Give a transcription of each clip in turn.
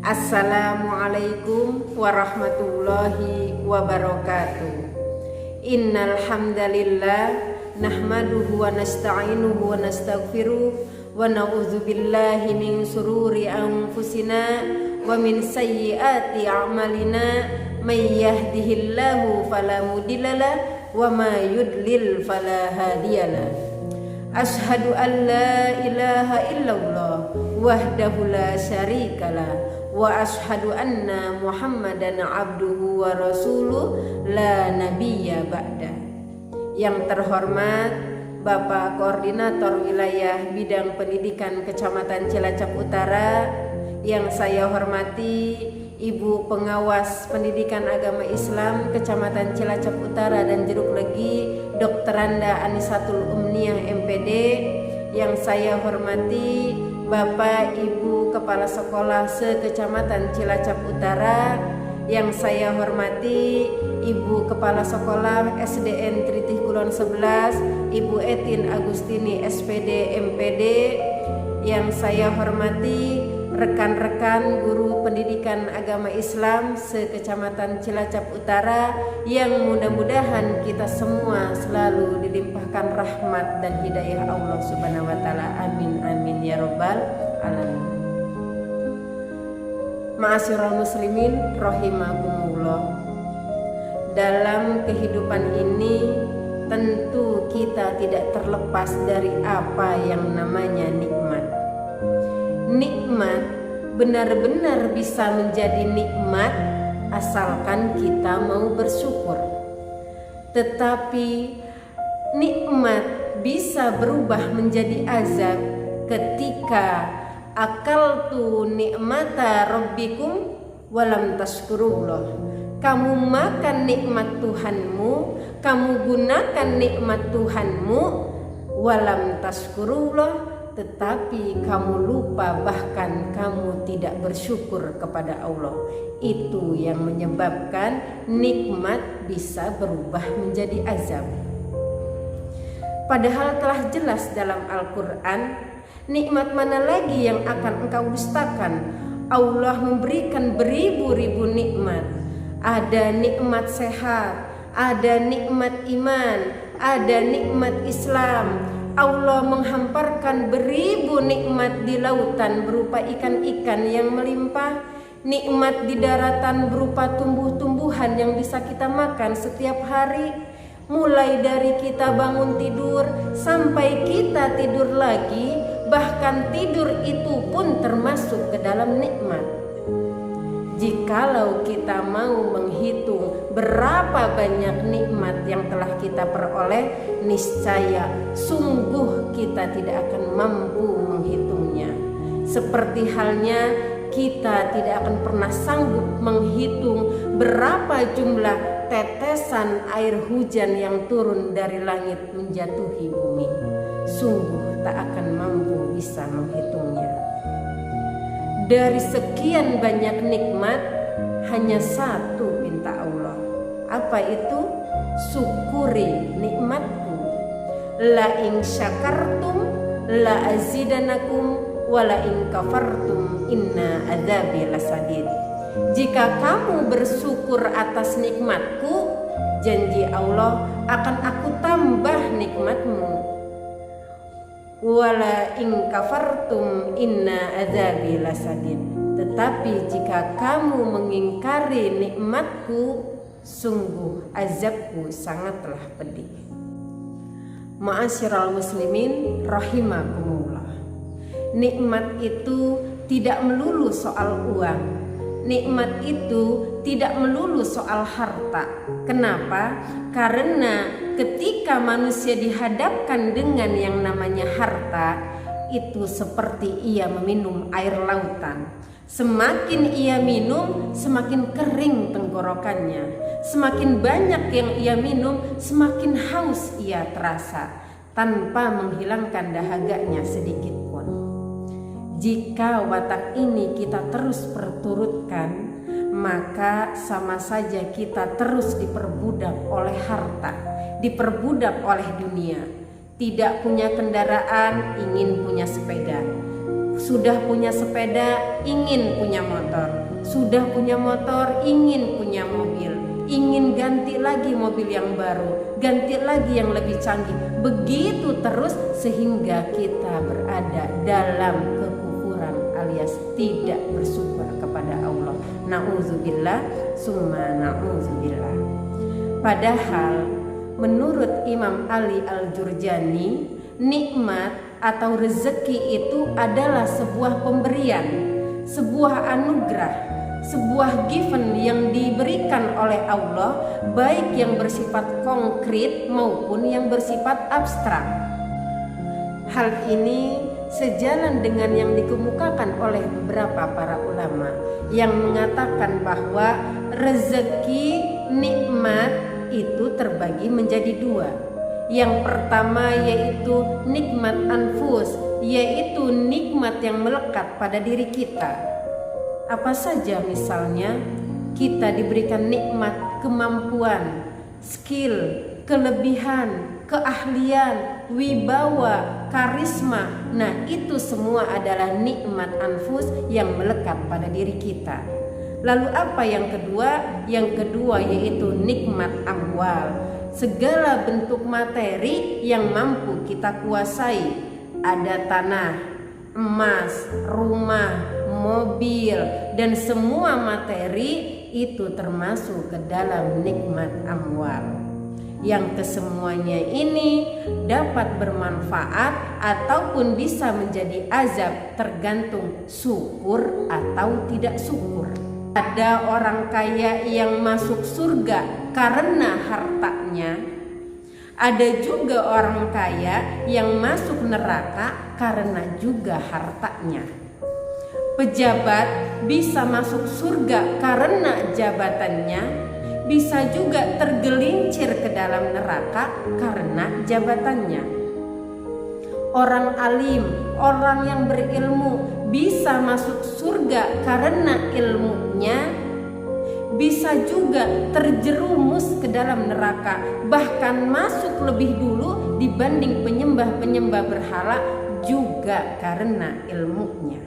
Assalamualaikum warahmatullahi wabarakatuh. Innal hamdalillah nahmaduhu wa nasta'inuhu wa nastaghfiruh wa na'udzubillahi min sururi anfusina wa min sayyiati a'malina may yahdihillahu fala mudhillalah wa may yudlil fala hadiyalah. Ashhadu an la ilaha illallah wahdahu la syarikalah wa ashhadu anna Muhammadan abduhu wa rasuluh la nabiyya ba'da. Yang terhormat Bapak Koordinator Wilayah Bidang Pendidikan Kecamatan Cilacap Utara, yang saya hormati Ibu Pengawas Pendidikan Agama Islam Kecamatan Cilacap Utara dan Jeruk Legi, Dr. Randa Anisatul Umniyah MPD, yang saya hormati Bapak Ibu Kepala Sekolah se-Kecamatan Cilacap Utara, yang saya hormati Ibu Kepala Sekolah SDN Tritih Kulon 11, Ibu Etin Agustini SPD MPD, yang saya hormati rekan-rekan guru pendidikan agama Islam se-Kecamatan Cilacap Utara, yang mudah-mudahan kita semua selalu dilimpahkan rahmat dan hidayah Allah Subhanahu wa taala. Amin amin ya rabbal alamin. Ma'asyiral muslimin rahimakumullah. Dalam kehidupan ini tentu kita tidak terlepas dari apa yang namanya nikmat. Nikmat benar-benar bisa menjadi nikmat asalkan kita mau bersyukur. Tetapi nikmat bisa berubah menjadi azab ketika akaltu nikmata rabbikum walam tashkurullah. Kamu makan nikmat Tuhanmu, kamu gunakan nikmat Tuhanmu, walam tashkurullah, tetapi kamu lupa, bahkan kamu tidak bersyukur kepada Allah. Itu yang menyebabkan nikmat bisa berubah menjadi azab. Padahal telah jelas dalam Al-Quran, nikmat mana lagi yang akan engkau dustakan? Allah memberikan beribu-ribu nikmat. Ada nikmat sehat, ada nikmat iman, ada nikmat Islam. Allah menghamparkan beribu nikmat di lautan berupa ikan-ikan yang melimpah, nikmat di daratan berupa tumbuh-tumbuhan yang bisa kita makan setiap hari. Mulai dari kita bangun tidur sampai kita tidur lagi, bahkan tidur itu pun termasuk ke dalam nikmat. Jikalau kita mau menghitung berapa banyak nikmat yang telah kita peroleh, niscaya sungguh kita tidak akan mampu menghitungnya. Seperti halnya kita tidak akan pernah sanggup menghitung berapa jumlah tetesan air hujan yang turun dari langit menjatuhi bumi. Sungguh tak akan mampu bisa menghitungnya. Dari sekian banyak nikmat, hanya satu pinta Allah. Apa itu? Syukuri nikmatku. La in syakartum la azidanakum wa la in kafartum inna adzabi lasadid. Jika kamu bersyukur atas nikmatku, janji Allah akan aku tambah nikmatmu. Wala in kafartum inna adzabi lasadid. Tetapi jika kamu mengingkari nikmatku, sungguh azabku sangatlah pedih. Ma'asyiral muslimin rahimakumullah. Nikmat itu tidak melulu soal uang. Nikmat itu tidak melulu soal harta. Kenapa? Karena ketika manusia dihadapkan dengan yang namanya harta, itu seperti ia meminum air lautan. Semakin ia minum, semakin kering tenggorokannya. Semakin banyak yang ia minum, semakin haus ia terasa, tanpa menghilangkan dahaganya sedikit pun. Jika watak ini kita terus perturutkan, maka sama saja kita terus diperbudak oleh harta, diperbudak oleh dunia. Tidak punya kendaraan, ingin punya sepeda. Sudah punya sepeda, ingin punya motor. Sudah punya motor, ingin punya mobil. Ingin ganti lagi mobil yang baru, ganti lagi yang lebih canggih. Begitu terus sehingga kita berada dalam kekufuran alias tidak bersyukur kepada Allah. Na'udzubillah, summa na'udzubillah. Padahal menurut Imam Ali Al-Jurjani, nikmat atau rezeki itu adalah sebuah pemberian, sebuah anugerah, sebuah given yang diberikan oleh Allah, baik yang bersifat konkret maupun yang bersifat abstrak. Hal ini sejalan dengan yang dikemukakan oleh beberapa para ulama yang mengatakan bahwa rezeki nikmat itu terbagi menjadi dua. Yang pertama yaitu nikmat anfus, yaitu nikmat yang melekat pada diri kita. Apa saja misalnya, kita diberikan nikmat kemampuan, skill, kelebihan, keahlian, wibawa, karisma. Nah, itu semua adalah nikmat anfus yang melekat pada diri kita. Lalu apa yang kedua? Yang kedua yaitu nikmat amwal, segala bentuk materi yang mampu kita kuasai. Ada tanah, emas, rumah, mobil, dan semua materi itu termasuk ke dalam nikmat amwal. Yang kesemuanya ini dapat bermanfaat ataupun bisa menjadi azab tergantung syukur atau tidak syukur. Ada orang kaya yang masuk surga karena hartanya. Ada juga orang kaya yang masuk neraka karena juga hartanya. Pejabat bisa masuk surga karena jabatannya, bisa juga tergelincir ke dalam neraka karena jabatannya. Orang alim, orang yang berilmu bisa masuk surga karena ilmunya, bisa juga terjerumus ke dalam neraka, bahkan masuk lebih dulu dibanding penyembah-penyembah berhala juga karena ilmunya.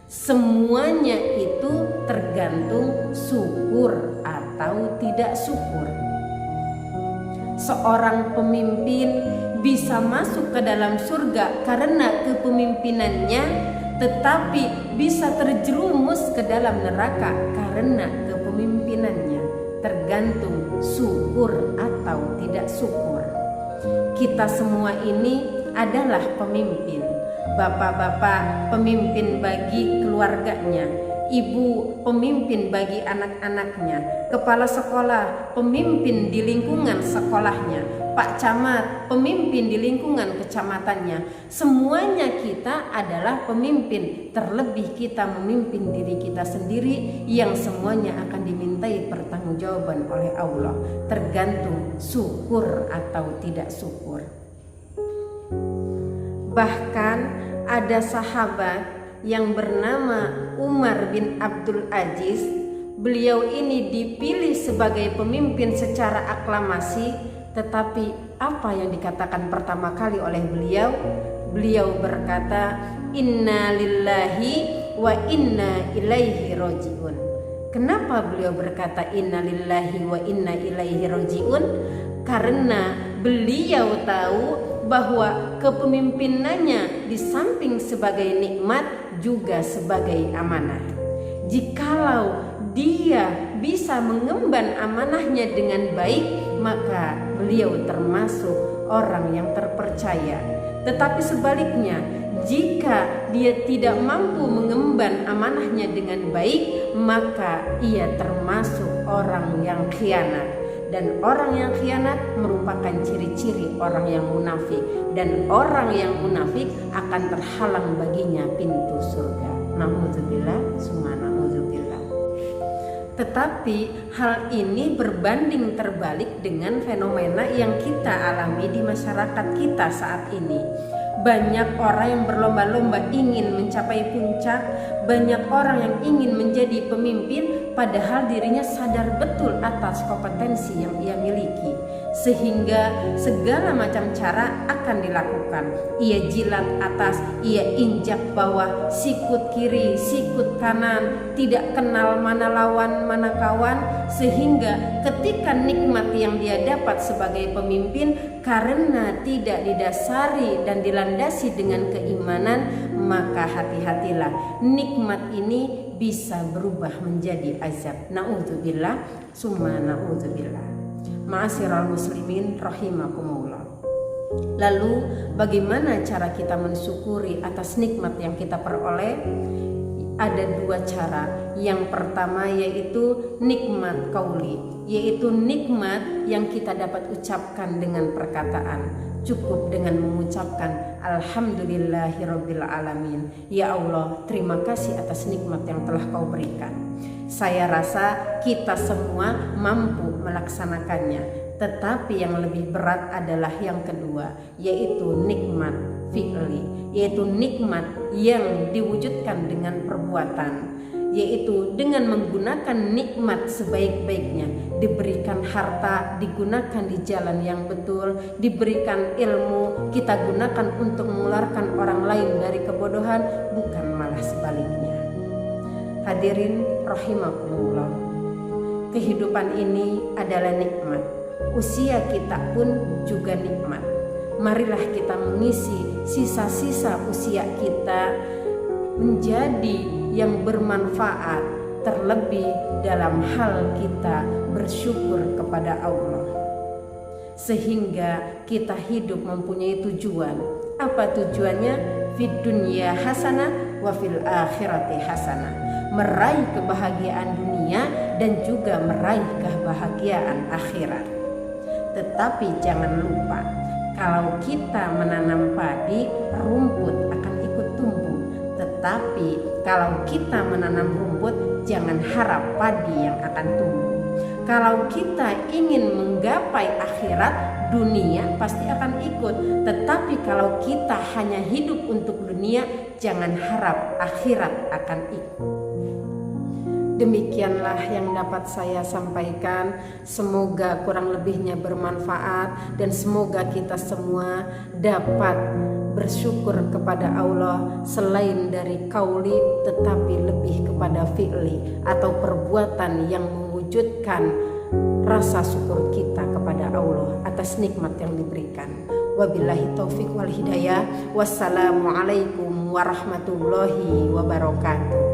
Semuanya itu tergantung syukur atau tidak syukur. Seorang pemimpin bisa masuk ke dalam surga karena kepemimpinannya, tetapi bisa terjerumus ke dalam neraka karena kepemimpinannya. Tergantung syukur atau tidak syukur. Kita semua ini adalah pemimpin. Bapak-bapak pemimpin bagi keluarganya, ibu pemimpin bagi anak-anaknya, kepala sekolah pemimpin di lingkungan sekolahnya, Pak Camat pemimpin di lingkungan kecamatannya. Semuanya kita adalah pemimpin, terlebih kita memimpin diri kita sendiri yang semuanya akan dimintai pertanggungjawaban oleh Allah, tergantung syukur atau tidak syukur. Bahkan ada sahabat yang bernama Umar bin Abdul Aziz. Beliau ini dipilih sebagai pemimpin secara aklamasi, tetapi apa yang dikatakan pertama kali oleh beliau? Beliau berkata, "Inna lillahi wa inna ilaihi roji'un." Kenapa beliau berkata inna lillahi wa inna ilaihi roji'un? Karena beliau tahu bahwa kepemimpinannya di samping sebagai nikmat juga sebagai amanah. Jikalau dia bisa mengemban amanahnya dengan baik, maka beliau termasuk orang yang terpercaya. Tetapi sebaliknya, jika dia tidak mampu mengemban amanahnya dengan baik, maka ia termasuk orang yang khianat. Dan orang yang khianat merupakan ciri-ciri orang yang munafik, dan orang yang munafik akan terhalang baginya pintu surga. Na'udzubillah, summa na'udzubillah. Tetapi hal ini berbanding terbalik dengan fenomena yang kita alami di masyarakat kita saat ini. Banyak orang yang berlomba-lomba ingin mencapai puncak, banyak orang yang ingin menjadi pemimpin, padahal dirinya sadar betul atas kompetensi yang ia miliki, sehingga segala macam cara akan dilakukan. Ia jilat atas, ia injak bawah, sikut kiri, sikut kanan, tidak kenal mana lawan mana kawan, sehingga ketika nikmat yang dia dapat sebagai pemimpin karena tidak didasari dan dilandasi dengan keimanan, maka hati-hatilah, nikmat ini bisa berubah menjadi azab. Na'udzubillah, summa na'udzubillah. Ma'asyiral muslimin rahimakumullah. Lalu bagaimana cara kita mensyukuri atas nikmat yang kita peroleh? Ada dua cara. Yang pertama yaitu nikmat qauli, yaitu nikmat yang kita dapat ucapkan dengan perkataan. Cukup dengan mengucapkan alhamdulillahirabbil alamin. Ya Allah, terima kasih atas nikmat yang telah Kau berikan. Saya rasa kita semua mampu melaksanakannya. Tetapi yang lebih berat adalah yang kedua, yaitu nikmat fi'li, yaitu nikmat yang diwujudkan dengan perbuatan, yaitu dengan menggunakan nikmat sebaik-baiknya. Diberikan harta, digunakan di jalan yang betul, diberikan ilmu, kita gunakan untuk mengeluarkan orang lain dari kebodohan, bukan malah sebaliknya. Hadirin rahimakumullah, kehidupan ini adalah nikmat, usia kita pun juga nikmat. Marilah kita mengisi sisa-sisa usia kita menjadi yang bermanfaat, terlebih dalam hal kita bersyukur kepada Allah, sehingga kita hidup mempunyai tujuan. Apa tujuannya? Fid dunya hasanah wa fil akhirati hasanah, meraih kebahagiaan dunia dan juga meraih kebahagiaan akhirat. Tetapi jangan lupa, kalau kita menanam padi, rumput akan ikut tumbuh. Tetapi kalau kita menanam rumput, jangan harap padi yang akan tumbuh. Kalau kita ingin menggapai akhirat, dunia pasti akan ikut. Tetapi kalau kita hanya hidup untuk dunia, jangan harap akhirat akan ikut. Demikianlah yang dapat saya sampaikan. Semoga kurang lebihnya bermanfaat dan semoga kita semua dapat bersyukur kepada Allah selain dari qauli, tetapi lebih kepada fi'li atau perbuatan yang mewujudkan rasa syukur kita kepada Allah atas nikmat yang diberikan. Wabillahi taufiq wal hidayah. Wassalamualaikum warahmatullahi wabarakatuh.